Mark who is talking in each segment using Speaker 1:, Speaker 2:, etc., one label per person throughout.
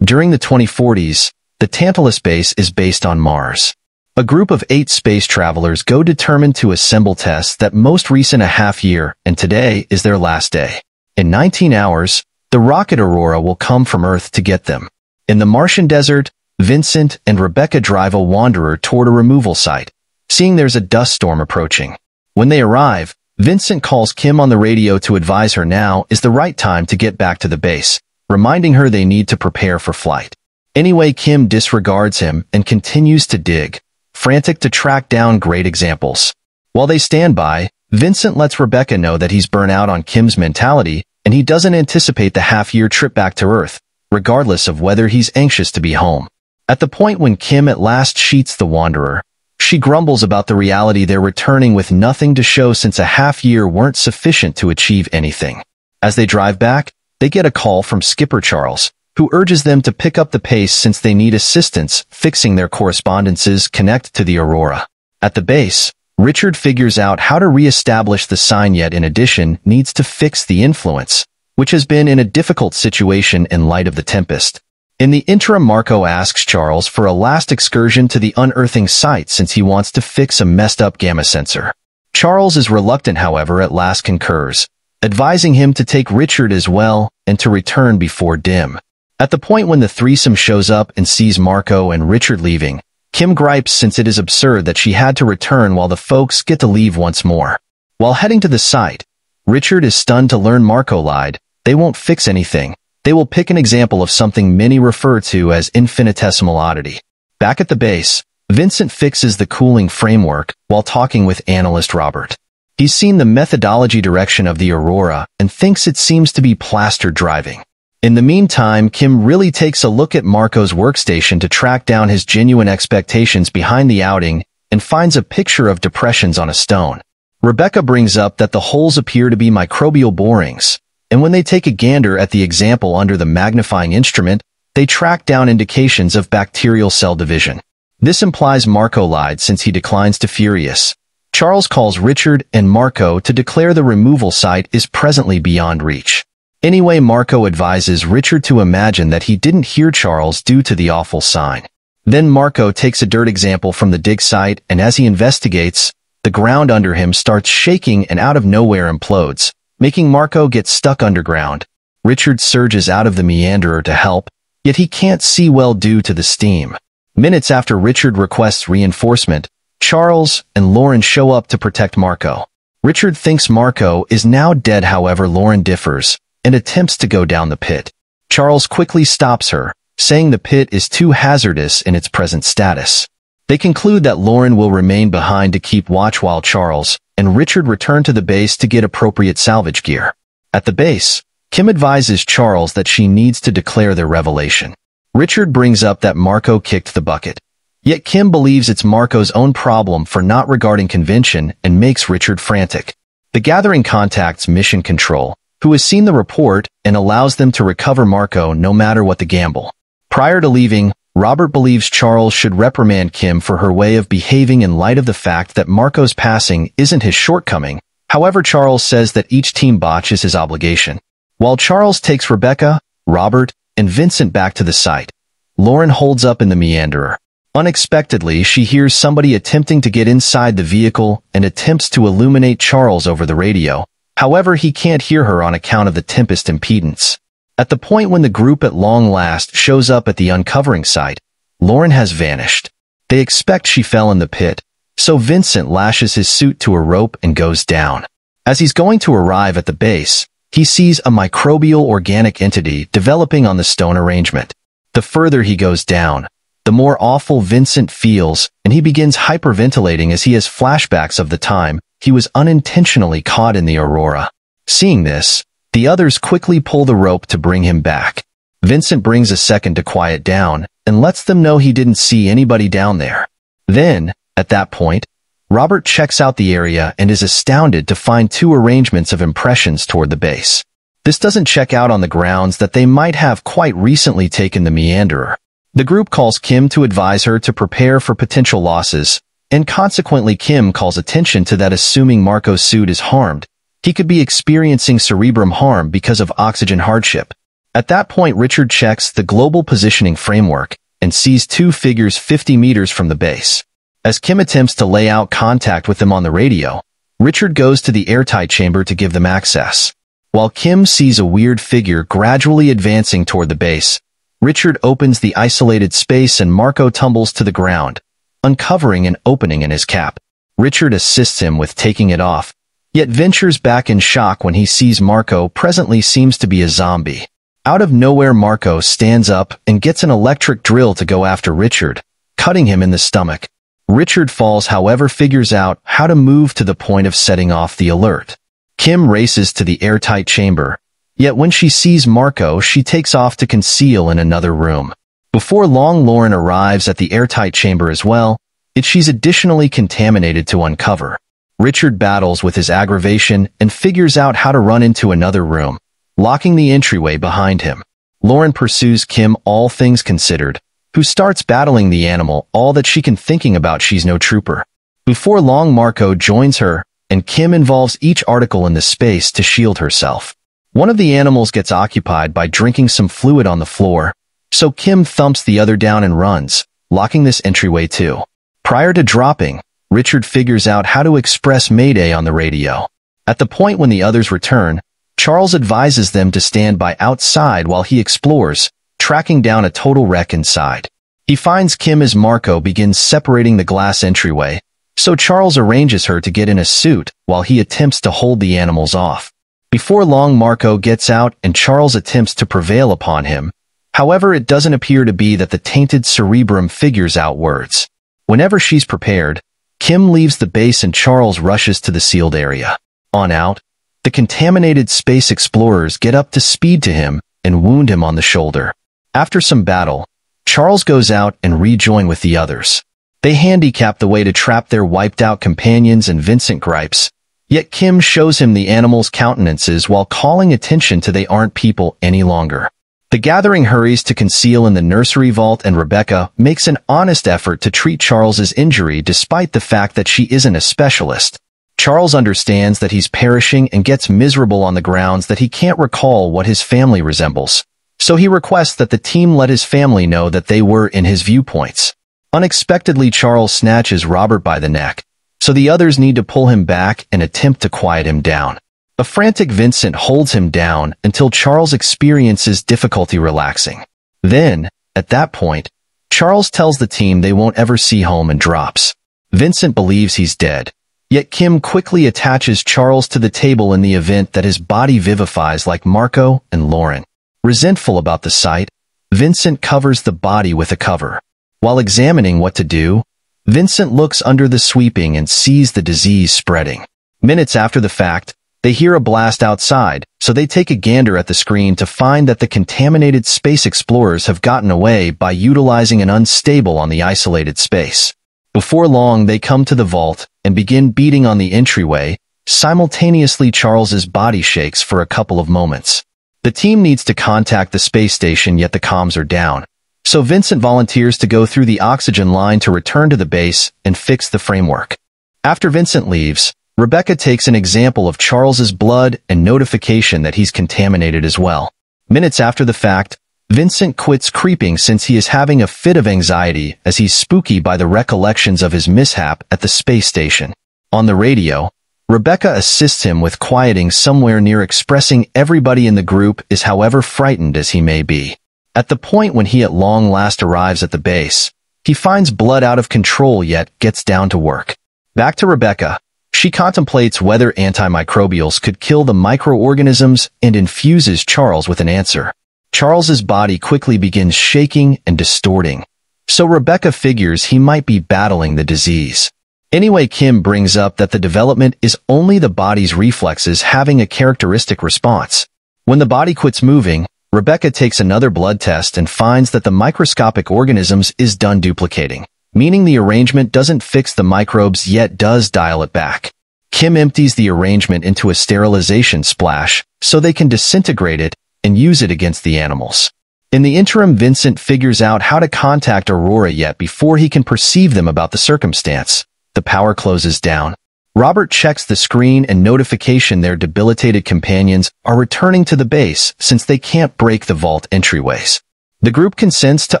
Speaker 1: During the 2040s, the Tantalus base is based on Mars. A group of 8 space travelers go determined to assemble tests that most recent a half year, and today is their last day. In 19 hours, the rocket Aurora will come from Earth to get them. In the Martian desert, Vincent and Rebecca drive a Wanderer toward a removal site, seeing there's a dust storm approaching. When they arrive, Vincent calls Kim on the radio to advise her now is the right time to get back to the base, reminding her they need to prepare for flight. Anyway, Kim disregards him and continues to dig, frantic to track down great examples. While they stand by, Vincent lets Rebecca know that he's burnt out on Kim's mentality and he doesn't anticipate the half-year trip back to Earth, regardless of whether he's anxious to be home. At the point when Kim at last sheets the Wanderer, she grumbles about the reality they're returning with nothing to show since a half-year weren't sufficient to achieve anything. As they drive back, they get a call from Skipper Charles, who urges them to pick up the pace since they need assistance fixing their correspondences connect to the Aurora. At the base, Richard figures out how to re-establish the sign, yet in addition needs to fix the influence, which has been in a difficult situation in light of the Tempest. In the interim, Marco asks Charles for a last excursion to the unearthing site since he wants to fix a messed-up gamma sensor. Charles is reluctant, however, at last concurs, advising him to take Richard as well and to return before dim. At the point when the threesome shows up and sees Marco and Richard leaving, Kim gripes since it is absurd that she had to return while the folks get to leave once more. While heading to the site, Richard is stunned to learn Marco lied. They won't fix anything. They will pick an example of something many refer to as infinitesimal oddity. Back at the base, Vincent fixes the cooling framework while talking with analyst Robert. He's seen the methodology direction of the Aurora and thinks it seems to be plaster driving. In the meantime, Kim really takes a look at Marco's workstation to track down his genuine expectations behind the outing and finds a picture of depressions on a stone. Rebecca brings up that the holes appear to be microbial borings, and when they take a gander at the example under the magnifying instrument, they track down indications of bacterial cell division. This implies Marco lied since he declines to Furious. Charles calls Richard and Marco to declare the removal site is presently beyond reach. Anyway, Marco advises Richard to imagine that he didn't hear Charles due to the awful sign. Then Marco takes a dirt example from the dig site, and as he investigates, the ground under him starts shaking and out of nowhere implodes, making Marco get stuck underground. Richard surges out of the meanderer to help, yet he can't see well due to the steam. Minutes after Richard requests reinforcement, Charles and Lauren show up to protect Marco. Richard thinks Marco is now dead, however Lauren differs and attempts to go down the pit. Charles quickly stops her, saying the pit is too hazardous in its present status. They conclude that Lauren will remain behind to keep watch while Charles and Richard return to the base to get appropriate salvage gear. At the base, Kim advises Charles that she needs to declare their revelation. Richard brings up that Marco kicked the bucket. Yet Kim believes it's Marco's own problem for not regarding convention and makes Richard frantic. The gathering contacts Mission Control, who has seen the report and allows them to recover Marco no matter what the gamble. Prior to leaving, Robert believes Charles should reprimand Kim for her way of behaving in light of the fact that Marco's passing isn't his shortcoming. However, Charles says that each team botches his obligation. While Charles takes Rebecca, Robert, and Vincent back to the site, Lauren holds up in the meanderer. Unexpectedly, she hears somebody attempting to get inside the vehicle and attempts to illuminate Charles over the radio. However, he can't hear her on account of the Tempest impedance. At the point when the group at long last shows up at the uncovering site, Lauren has vanished. They expect she fell in the pit, so Vincent lashes his suit to a rope and goes down. As he's going to arrive at the base, he sees a microbial organic entity developing on the stone arrangement. The further he goes down, the more awful Vincent feels, and he begins hyperventilating as he has flashbacks of the time he was unintentionally caught in the Aurora. Seeing this, the others quickly pull the rope to bring him back. Vincent brings a second to quiet down and lets them know he didn't see anybody down there. Then, at that point, Robert checks out the area and is astounded to find 2 arrangements of impressions toward the base. This doesn't check out on the grounds that they might have quite recently taken the meanderer. The group calls Kim to advise her to prepare for potential losses, and consequently Kim calls attention to that assuming Marco's suit is harmed, he could be experiencing cerebrum harm because of oxygen hardship. At that point, Richard checks the global positioning framework and sees two figures 50 meters from the base. As Kim attempts to lay out contact with them on the radio, Richard goes to the airtight chamber to give them access. While Kim sees a weird figure gradually advancing toward the base, Richard opens the isolated space and Marco tumbles to the ground, uncovering an opening in his cap. Richard assists him with taking it off, yet ventures back in shock when he sees Marco presently seems to be a zombie. Out of nowhere, Marco stands up and gets an electric drill to go after Richard, cutting him in the stomach. Richard falls, however, figures out how to move to the point of setting off the alert. Kim races to the airtight chamber, yet when she sees Marco, she takes off to conceal in another room. Before long, Lauren arrives at the airtight chamber as well, yet she's additionally contaminated to uncover. Richard battles with his aggravation and figures out how to run into another room, locking the entryway behind him. Lauren pursues Kim, all things considered, who starts battling the animal, all that she can thinking about she's no trooper. Before long, Marco joins her, and Kim involves each article in the space to shield herself. One of the animals gets occupied by drinking some fluid on the floor, so Kim thumps the other down and runs, locking this entryway too. Prior to dropping, Richard figures out how to express Mayday on the radio. At the point when the others return, Charles advises them to stand by outside while he explores, tracking down a total wreck inside. He finds Kim as Marco begins separating the glass entryway, so Charles arranges her to get in a suit while he attempts to hold the animals off. Before long, Marco gets out and Charles attempts to prevail upon him. However, it doesn't appear to be that the tainted cerebrum figures out words. Whenever she's prepared, Kim leaves the base and Charles rushes to the sealed area. On out, the contaminated space explorers get up to speed to him and wound him on the shoulder. After some battle, Charles goes out and rejoin with the others. They handicap the way to trap their wiped-out companions, and Vincent gripes, yet Kim shows him the animals' countenances while calling attention to they aren't people any longer. The gathering hurries to conceal in the nursery vault, and Rebecca makes an honest effort to treat Charles's injury despite the fact that she isn't a specialist. Charles understands that he's perishing and gets miserable on the grounds that he can't recall what his family resembles. So he requests that the team let his family know that they were in his viewpoints. Unexpectedly, Charles snatches Robert by the neck, so the others need to pull him back and attempt to quiet him down. A frantic Vincent holds him down until Charles experiences difficulty relaxing. Then, at that point, Charles tells the team they won't ever see home and drops. Vincent believes he's dead, yet Kim quickly attaches Charles to the table in the event that his body vivifies like Marco and Lauren. Resentful about the sight, Vincent covers the body with a cover. While examining what to do, Vincent looks under the sweeping and sees the disease spreading. Minutes after the fact, they hear a blast outside, so they take a gander at the screen to find that the contaminated space explorers have gotten away by utilizing an unstable on the isolated space. Before long, they come to the vault and begin beating on the entryway. Simultaneously, Charles's body shakes for a couple of moments. The team needs to contact the space station, yet the comms are down. So Vincent volunteers to go through the oxygen line to return to the base and fix the framework. After Vincent leaves, Rebecca takes an example of Charles's blood and notification that he's contaminated as well. Minutes after the fact, Vincent quits creeping since he is having a fit of anxiety as he's spooky by the recollections of his mishap at the space station. On the radio, Rebecca assists him with quieting somewhere near, expressing everybody in the group is however frightened as he may be. At the point when he at long last arrives at the base, he finds blood out of control yet gets down to work. Back to Rebecca, she contemplates whether antimicrobials could kill the microorganisms and infuses Charles with an answer. Charles's body quickly begins shaking and distorting, so Rebecca figures he might be battling the disease. Anyway, Kim brings up that the development is only the body's reflexes having a characteristic response. When the body quits moving, Rebecca takes another blood test and finds that the microscopic organisms is done duplicating, meaning the arrangement doesn't fix the microbes yet does dial it back. Kim empties the arrangement into a sterilization splash so they can disintegrate it and use it against the animals. In the interim, Vincent figures out how to contact Aurora, yet before he can perceive them about the circumstance, the power closes down. Robert checks the screen and notification their debilitated companions are returning to the base since they can't break the vault entryways. The group consents to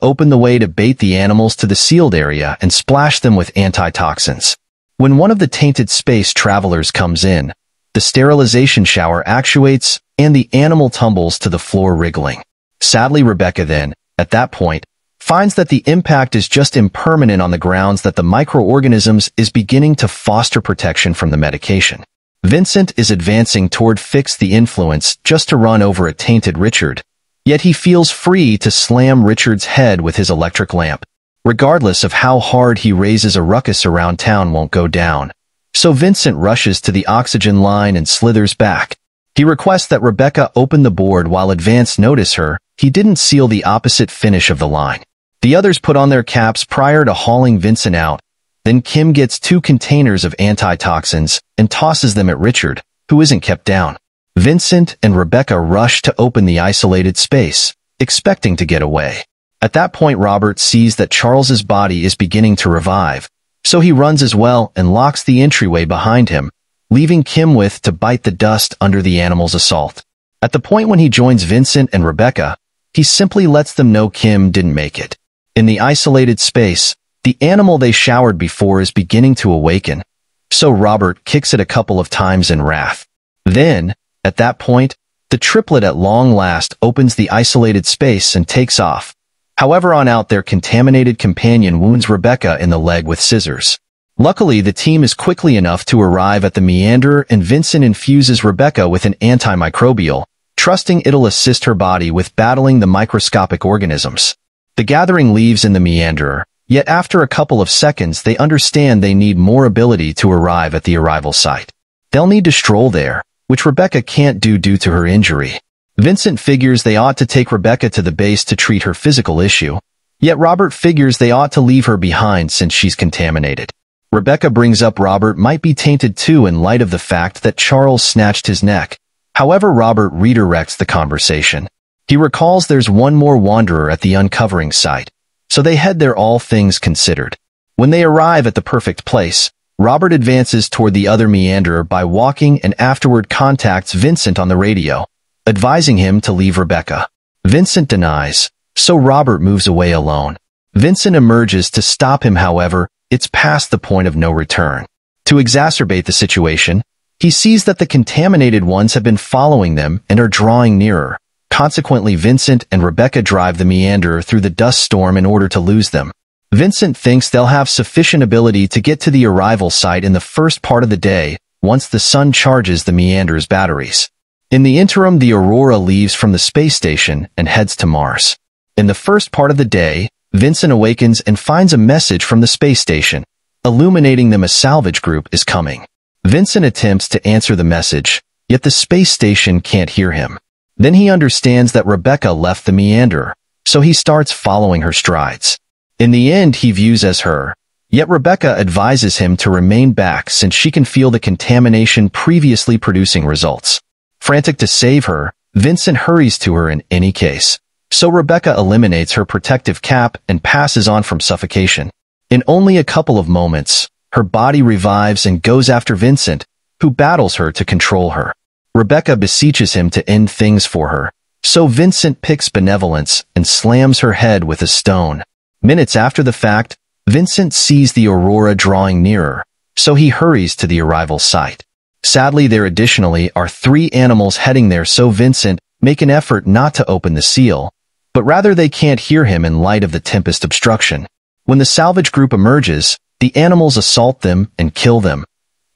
Speaker 1: open the way to bait the animals to the sealed area and splash them with antitoxins. When one of the tainted space travelers comes in, the sterilization shower actuates and the animal tumbles to the floor wriggling. Sadly, Rebecca then, at that point, finds that the impact is just impermanent on the grounds that the microorganisms is beginning to foster protection from the medication. Vincent is advancing toward fix the influence just to run over a tainted Richard, yet he feels free to slam Richard's head with his electric lamp. Regardless of how hard he raises a ruckus around town won't go down. So Vincent rushes to the oxygen line and slithers back. He requests that Rebecca open the board while Advance notice her. He didn't seal the opposite finish of the line. The others put on their caps prior to hauling Vincent out. Then Kim gets 2 containers of antitoxins and tosses them at Richard, who isn't kept down. Vincent and Rebecca rush to open the isolated space, expecting to get away. At that point, Robert sees that Charles's body is beginning to revive, so he runs as well and locks the entryway behind him, leaving Kim with to bite the dust under the animal's assault. At the point when he joins Vincent and Rebecca, he simply lets them know Kim didn't make it. In the isolated space, the animal they showered before is beginning to awaken, so Robert kicks it a couple of times in wrath. Then, at that point, the triplet at long last opens the isolated space and takes off. However, on out their contaminated companion wounds Rebecca in the leg with scissors. Luckily, the team is quickly enough to arrive at the Meanderer and Vincent infuses Rebecca with an antimicrobial, trusting it'll assist her body with battling the microscopic organisms. The gathering leaves in the Meanderer, yet after a couple of seconds they understand they need more ability to arrive at the arrival site. They'll need to stroll there, which Rebecca can't do due to her injury. Vincent figures they ought to take Rebecca to the base to treat her physical issue, yet Robert figures they ought to leave her behind since she's contaminated. Rebecca brings up Robert might be tainted too in light of the fact that Charles snatched his neck. However, Robert redirects the conversation. He recalls there's one more wanderer at the uncovering site, so they head there all things considered. When they arrive at the perfect place, Robert advances toward the other Meanderer by walking and afterward contacts Vincent on the radio, advising him to leave Rebecca. Vincent denies, so Robert moves away alone. Vincent emerges to stop him, however, it's past the point of no return. To exacerbate the situation, he sees that the contaminated ones have been following them and are drawing nearer. Consequently, Vincent and Rebecca drive the Meanderer through the dust storm in order to lose them. Vincent thinks they'll have sufficient ability to get to the arrival site in the first part of the day, once the sun charges the Meanderer's batteries. In the interim, the Aurora leaves from the space station and heads to Mars. In the first part of the day, Vincent awakens and finds a message from the space station, illuminating them a salvage group is coming. Vincent attempts to answer the message, yet the space station can't hear him. Then he understands that Rebecca left the Meanderer, so he starts following her strides. In the end, he views as her, yet Rebecca advises him to remain back since she can feel the contamination previously producing results. Frantic to save her, Vincent hurries to her in any case, so Rebecca eliminates her protective cap and passes on from suffocation. In only a couple of moments, her body revives and goes after Vincent, who battles her to control her. Rebecca beseeches him to end things for her, so Vincent picks benevolence and slams her head with a stone. Minutes after the fact, Vincent sees the Aurora drawing nearer, so he hurries to the arrival site. Sadly, there additionally are 3 animals heading there, so Vincent make an effort not to open the seal, but rather they can't hear him in light of the tempest obstruction. When the salvage group emerges, the animals assault them and kill them,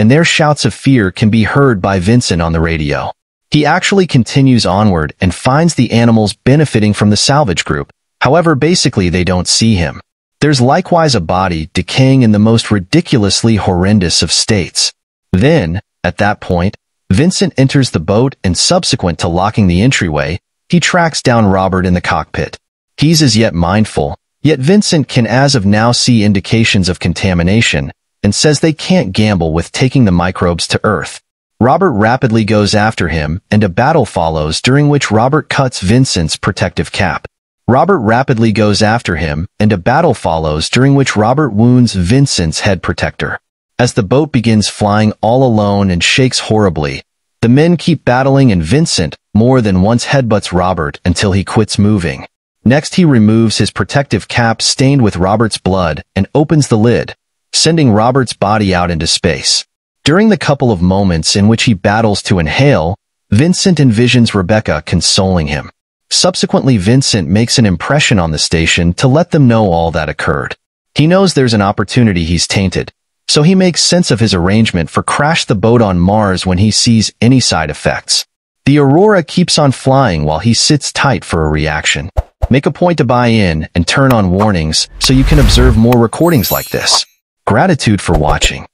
Speaker 1: and their shouts of fear can be heard by Vincent on the radio. He actually continues onward and finds the animals benefiting from the salvage group. However, basically they don't see him. There's likewise a body decaying in the most ridiculously horrendous of states. Then, at that point, Vincent enters the boat and subsequent to locking the entryway, he tracks down Robert in the cockpit. He's as yet mindful, yet Vincent can as of now see indications of contamination, and says they can't gamble with taking the microbes to Earth. Robert rapidly goes after him, and a battle follows during which Robert cuts Vincent's protective cap. Robert rapidly goes after him, and a battle follows during which Robert wounds Vincent's head protector. As the boat begins flying all alone and shakes horribly, the men keep battling and Vincent more than once headbutts Robert until he quits moving. Next he removes his protective cap stained with Robert's blood and opens the lid, sending Robert's body out into space. During the couple of moments in which he battles to inhale, Vincent envisions Rebecca consoling him. Subsequently, Vincent makes an impression on the station to let them know all that occurred. He knows there's an opportunity he's tainted, so he makes sense of his arrangement for crash the boat on Mars when he sees any side effects. The Aurora keeps on flying while he sits tight for a reaction. Make a point to buy in and turn on warnings so you can observe more recordings like this. Gratitude for watching.